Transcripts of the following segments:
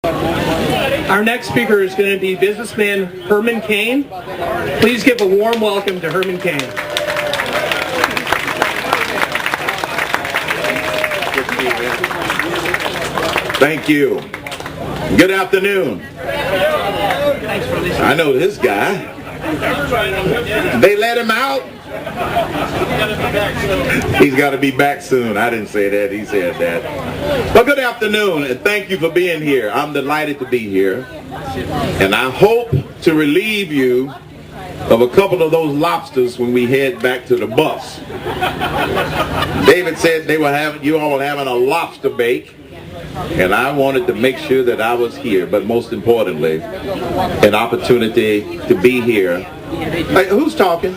Our next speaker is going to be businessman Herman Cain. Please give a warm welcome to Herman Cain. Thank you. Good afternoon. I know this guy. They let him out? He's got to be back soon. I didn't say that. He said that. Well, good afternoon, and thank you for being here. I'm delighted to be here. And I hope to relieve you of a couple of those lobsters when we head back to the bus. David said you all were having a lobster bake. And I wanted to make sure that I was here, but most importantly, an opportunity to be here. Hey, who's talking?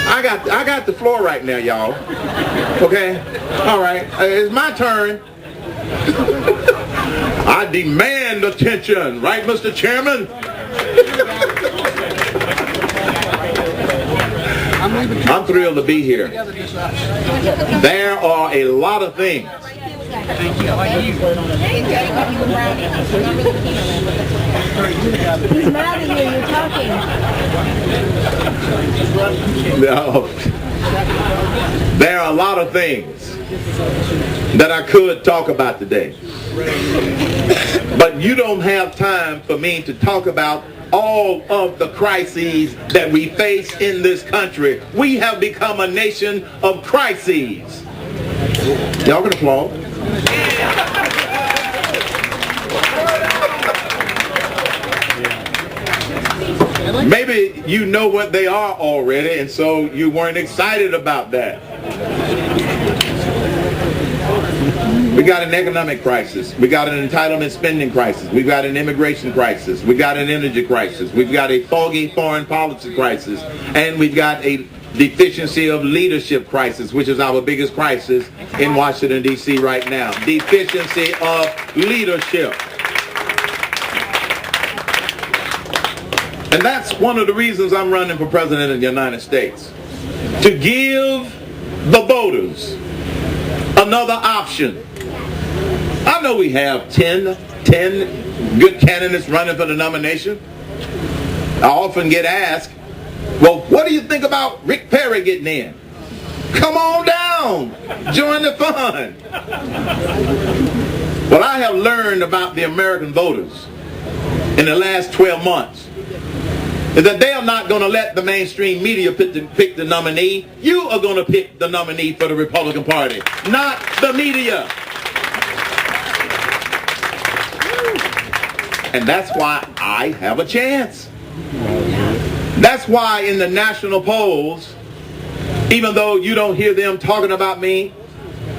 I got the floor right now, y'all. Okay? All right. It's my turn. I demand attention. Right, Mr. Chairman? I'm thrilled to be here. There are a lot of things. Thank you. How are you? He's mad at you. You're talking. No. There are a lot of things that I could talk about today. But you don't have time for me to talk about all of the crises that we face in this country. We have become a nation of crises. Y'all can applaud. Maybe you know what they are already, and so you weren't excited about that. We got an economic crisis. We got an entitlement spending crisis. We've got an immigration crisis. We've got an energy crisis. We've got a foggy foreign policy crisis. And we've got a deficiency of leadership crisis, which is our biggest crisis in Washington, D.C. right now. Deficiency of leadership. And that's one of the reasons I'm running for president of the United States. To give the voters another option. I know we have 10 good candidates running for the nomination. I often get asked, well, what do you think about Rick Perry getting in? Come on down. Join the fun. What I have learned about the American voters in the last 12 months is that they are not going to let the mainstream media pick the nominee. You are going to pick the nominee for the Republican Party, not the media. And that's why I have a chance. That's why in the national polls, even though you don't hear them talking about me,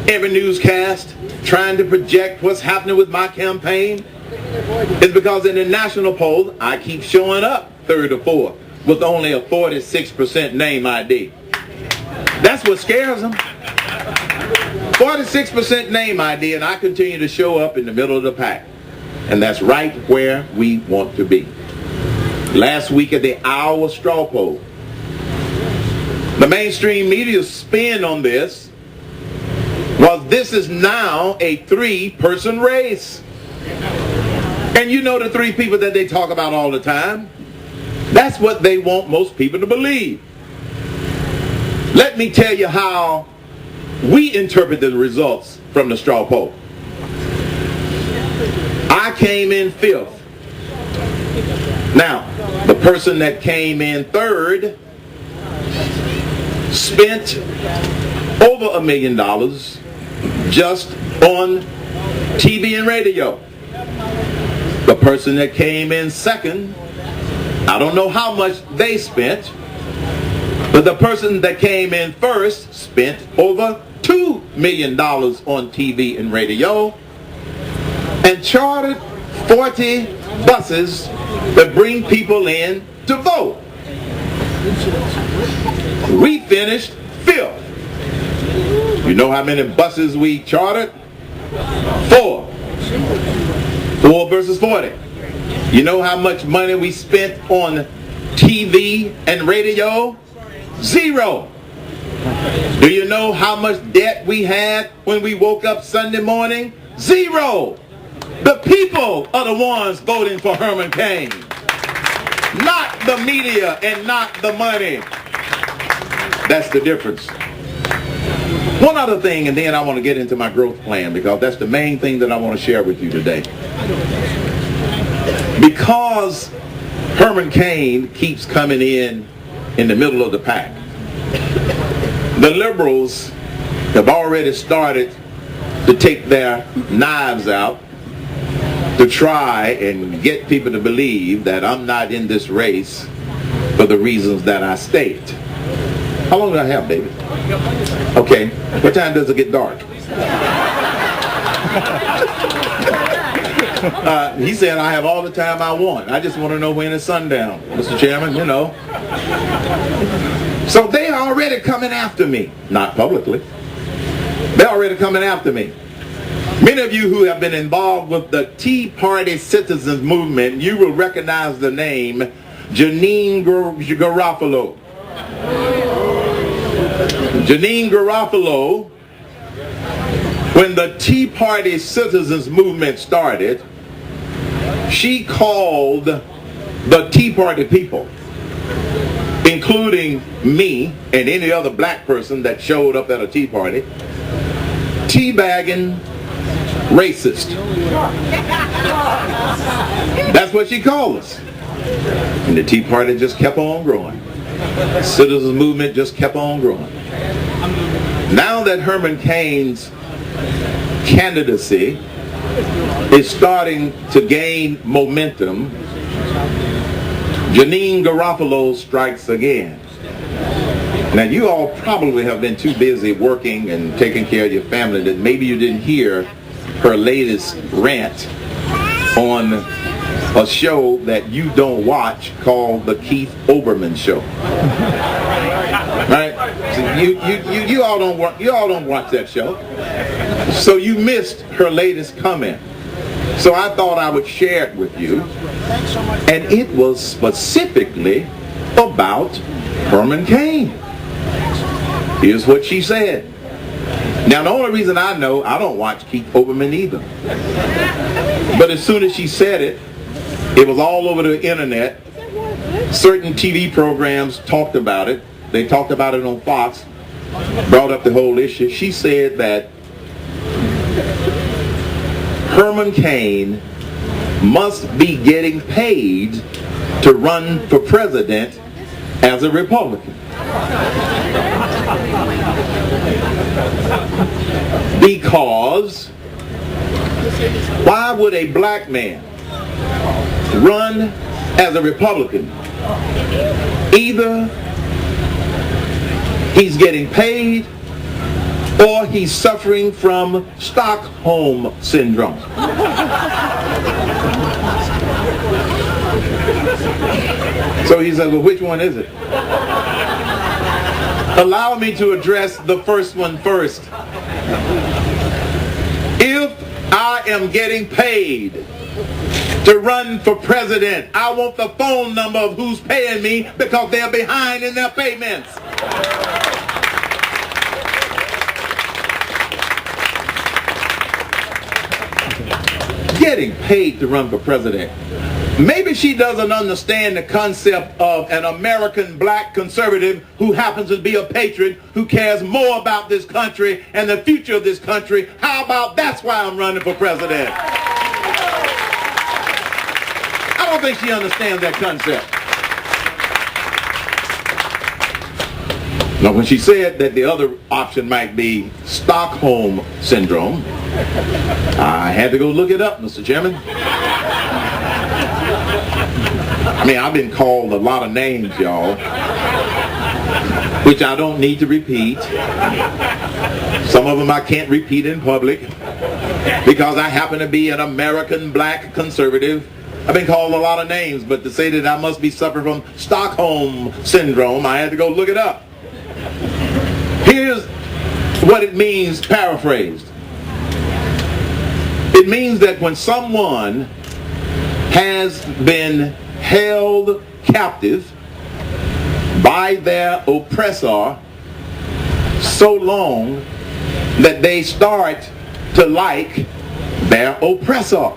every newscast trying to project what's happening with my campaign, it's because in the national polls, I keep showing up third or fourth with only a 46% name ID. That's what scares them. 46% name ID, and I continue to show up in the middle of the pack. And that's right where we want to be. Last week at the Iowa straw poll, the mainstream media's spin on this was this is now a 3-person race. And you know the 3 people that they talk about all the time. That's what they want most people to believe. Let me tell you how we interpret the results from the straw poll. I came in 5th. Now, the person that came in 3rd spent over $1 million just on TV and radio. The person that came in 2nd, I don't know how much they spent, but the person that came in 1st spent over $2 million on TV and radio and chartered 40 buses that bring people in to vote. We finished 5th. You know how many buses we chartered? 4. 4 versus 40. You know how much money we spent on TV and radio? 0. Do you know how much debt we had when we woke up Sunday morning? 0. The people are the ones voting for Herman Cain. Not the media and not the money. That's the difference. One other thing, and then I want to get into my growth plan, because that's the main thing that I want to share with you today. Because Herman Cain keeps coming in the middle of the pack, the liberals have already started to take their knives out to try and get people to believe that I'm not in this race for the reasons that I state. How long do I have, David? Okay. What time does it get dark? He said I have all the time I want. I just want to know when it's sundown, Mr. Chairman, you know. So they are already coming after me. Not publicly. They're already coming after me. Many of you who have been involved with the Tea Party citizens movement, you will recognize the name Janine Garofalo. Janine Garofalo, when the Tea Party citizens movement started, she called the Tea Party people, including me and any other black person that showed up at a Tea Party, teabagging racist. That's what she called us. And the Tea Party just kept on growing. The citizens movement just kept on growing. Now that Herman Cain's candidacy is starting to gain momentum, Janine Garofalo strikes again. Now you all probably have been too busy working and taking care of your family that maybe you didn't hear her latest rant on a show that you don't watch called The Keith Olbermann Show. Right? So you all don't watch that show. So you missed her latest comment. So I thought I would share it with you. And it was specifically about Herman Cain. Here's what she said. Now the only reason I know, I don't watch Keith Olbermann either. But as soon as she said it, it was all over the internet. Certain TV programs talked about it. They talked about it on Fox, brought up the whole issue. She said that Herman Cain must be getting paid to run for president as a Republican. Because why would a black man run as a Republican? Either he's getting paid or he's suffering from Stockholm syndrome. So he said, well, which one is it? Allow me to address the first one first. If I am getting paid to run for president, I want the phone number of who's paying me because they're behind in their payments. Getting paid to run for president. Maybe she doesn't understand the concept of an American black conservative who happens to be a patriot, who cares more about this country and the future of this country. How about that's why I'm running for president? I don't think she understands that concept. Now when she said that the other option might be Stockholm syndrome, I had to go look it up, Mr. Chairman. I mean, I've been called a lot of names, y'all, which I don't need to repeat. Some of them I can't repeat in public because I happen to be an American black conservative. I've been called a lot of names, but to say that I must be suffering from Stockholm syndrome, I had to go look it up. Here's what it means, paraphrased. It means that when someone has been held captive by their oppressor so long that they start to like their oppressor.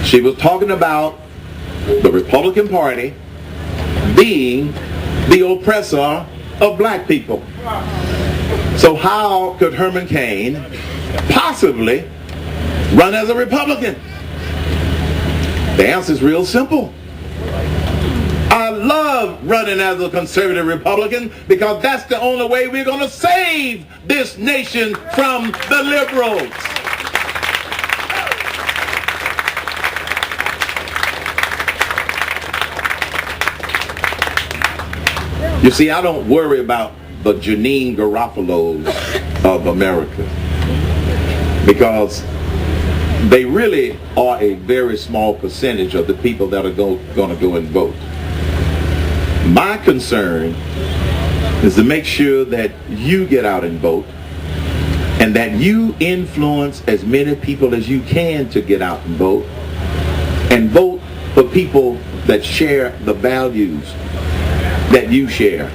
She was talking about the Republican Party being the oppressor of black people. So how could Herman Cain possibly run as a Republican? The answer is real simple. I love running as a conservative Republican because that's the only way we're going to save this nation from the liberals. You see, I don't worry about the Janine Garofalos of America because they really are a very small percentage of the people that are going to go and vote. My concern is to make sure that you get out and vote and that you influence as many people as you can to get out and vote for people that share the values that you share,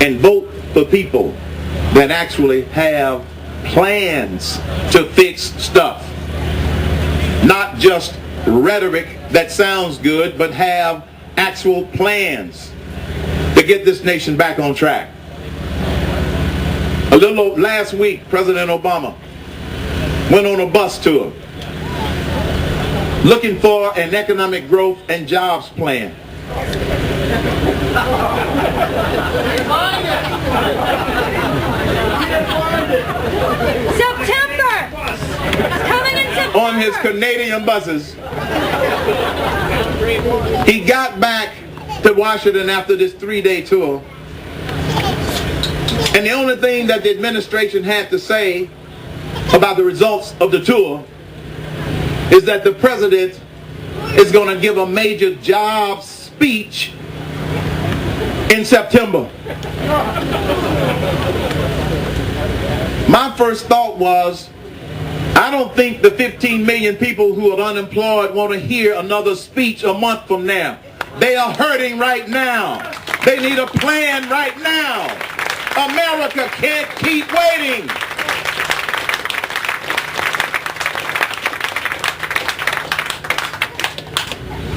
and vote for people that actually have plans to fix stuff, not just rhetoric that sounds good, but have actual plans to get this nation back on track. Last week, President Obama went on a bus tour looking for an economic growth and jobs plan. September! It's coming in September! On his Canadian buses. He got back to Washington after this 3-day tour. And the only thing that the administration had to say about the results of the tour is that the president is going to give a major jobs speech in September. My first thought was, I don't think the 15 million people who are unemployed want to hear another speech a month from now. They are hurting right now. They need a plan right now. America can't keep waiting.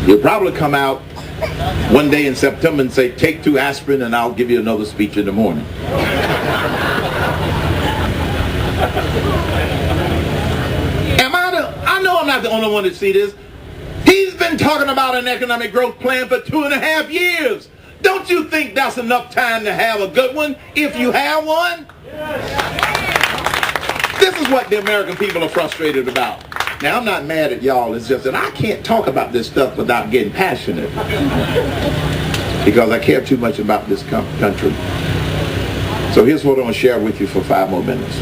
You'll probably come out one day in September and say, take 2 aspirin and I'll give you another speech in the morning. I know I'm not the only one to see this. He's been talking about an economic growth plan for 2.5 years. Don't you think that's enough time to have a good one if you have one? This is what the American people are frustrated about. Now, I'm not mad at y'all. It's just that I can't talk about this stuff without getting passionate because I care too much about this country. So here's what I'm going to share with you for 5 more minutes.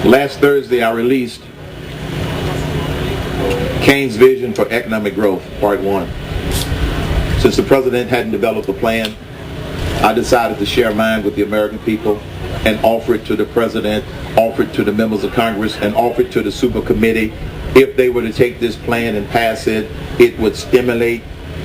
Last Thursday, I released Cain's Vision for Economic Growth, Part 1. Since the president hadn't developed a plan, I decided to share mine with the American people and offer it to the president, offer it to the members of Congress, and offer it to the super committee. If they were to take this plan and pass it, it would stimulate,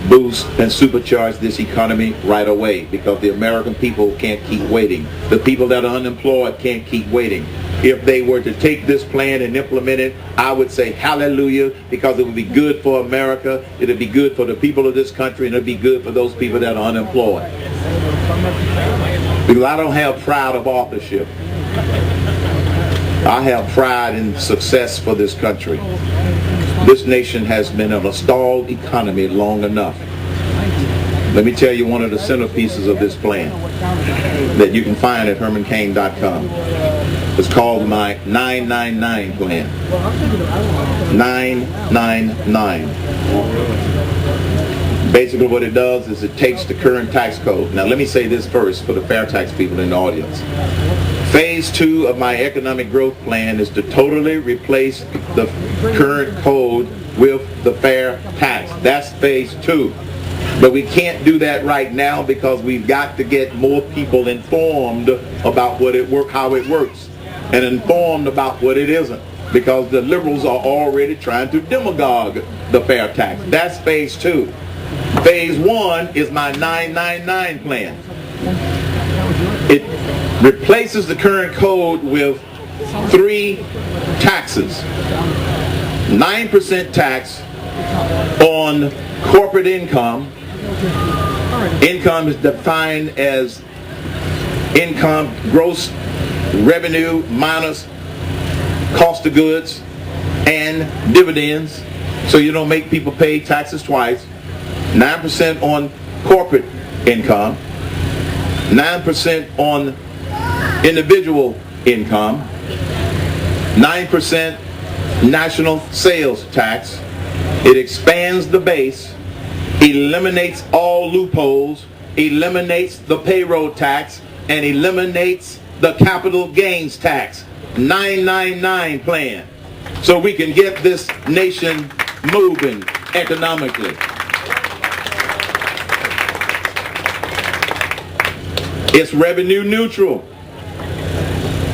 boost, and supercharge this economy right away because the American people can't keep waiting. The people that are unemployed can't keep waiting. If they were to take this plan and implement it, I would say hallelujah, because it would be good for America, it would be good for the people of this country, and it would be good for those people that are unemployed. Because I don't have pride of authorship. I have pride in success for this country. This nation has been in a stalled economy long enough. Let me tell you one of the centerpieces of this plan that you can find at hermancain.com. It's called my 999 plan. 999. Basically what it does is it takes the current tax code. Now let me say this first for the fair tax people in the audience. Phase 2 of my economic growth plan is to totally replace the current code with the fair tax. That's phase 2. But we can't do that right now because we've got to get more people informed about how it works, and informed about what it isn't. because the liberals are already trying to demagogue the fair tax. That's phase 2. Phase 1 is my 999 plan. It replaces the current code with 3 taxes. 9% tax on corporate income. Income is defined as income, gross revenue minus cost of goods and dividends, so you don't make people pay taxes twice. 9% on corporate income, 9% on individual income, 9% national sales tax. It expands the base, eliminates all loopholes, eliminates the payroll tax, and eliminates the capital gains tax. 999 plan, so we can get this nation moving economically. It's revenue neutral.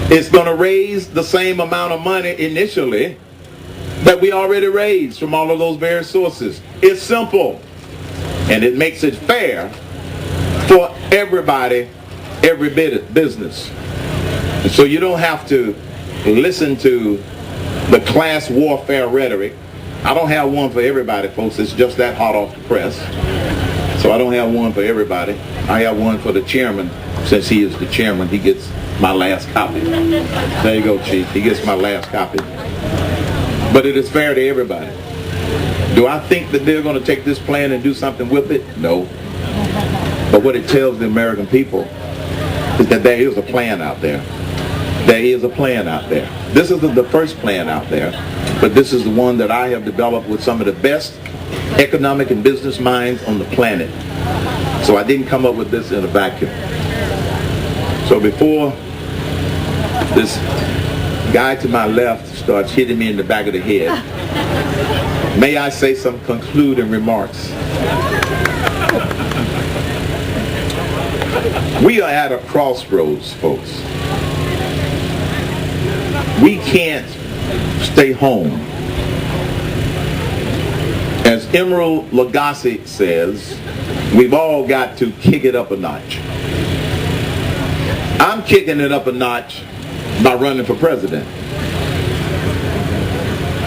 It's going to raise the same amount of money initially that we already raised from all of those various sources. It's simple, and it makes it fair for everybody, every bit business. And so you don't have to listen to the class warfare rhetoric. I don't have one for everybody, folks. It's just that hot off the press. So I don't have one for everybody. I have one for the chairman. Since he is the chairman, he gets my last copy. There you go, Chief. He gets my last copy. But it is fair to everybody. Do I think that they're going to take this plan and do something with it? No. But what it tells the American people is that there is a plan out there. There is a plan out there. This isn't the first plan out there, but this is the one that I have developed with some of the best economic and business minds on the planet. So I didn't come up with this in a vacuum. So before this guy to my left starts hitting me in the back of the head, may I say some concluding remarks? We are at a crossroads, folks. We can't stay home. As Emerald Lagasse says, we've all got to kick it up a notch. I'm kicking it up a notch by running for president.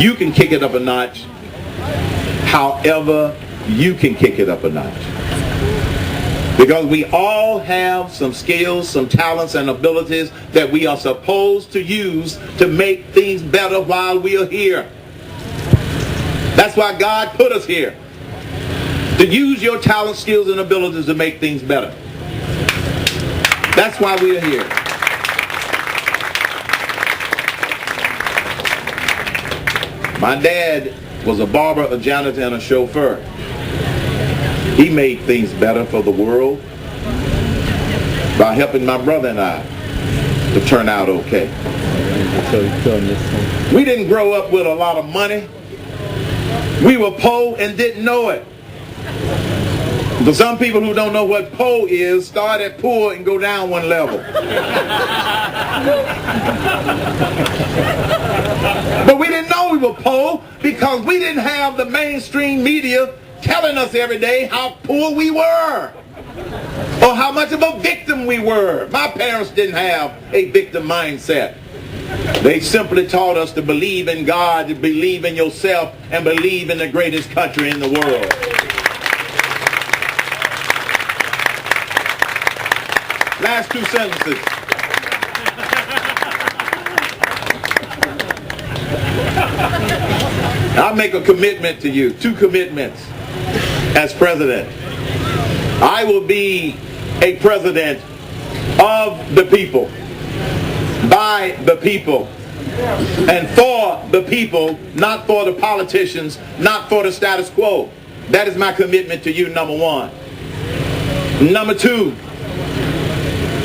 You can kick it up a notch however you can kick it up a notch. Because we all have some skills, some talents, and abilities that we are supposed to use to make things better while we are here. That's why God put us here. To use your talents, skills, and abilities to make things better. That's why we are here. My dad was a barber, a janitor, and a chauffeur. He made things better for the world by helping my brother and I to turn out okay. We didn't grow up with a lot of money. We were poor and didn't know it. For some people who don't know what poor is, start at poor and go down one level. But we didn't know we were poor because we didn't have the mainstream media telling us every day how poor we were or how much of a victim we were. My parents didn't have a victim mindset. They simply taught us to believe in God, to believe in yourself, and believe in the greatest country in the world. Last 2 sentences. I'll make a commitment to you, 2 commitments as president. I will be a president of the people, by the people, and for the people, not for the politicians, not for the status quo. That is my commitment to you, number 1. Number 2,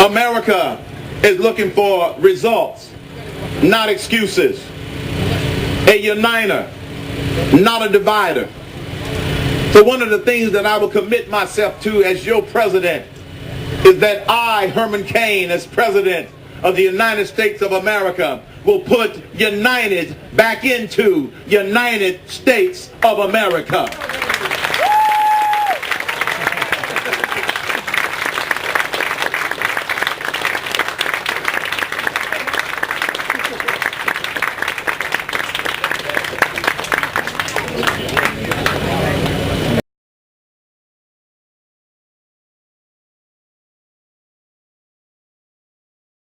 America is looking for results, not excuses. A uniter, not a divider. So one of the things that I will commit myself to as your president is that I, Herman Cain, as president of the United States of America, will put United back into United States of America.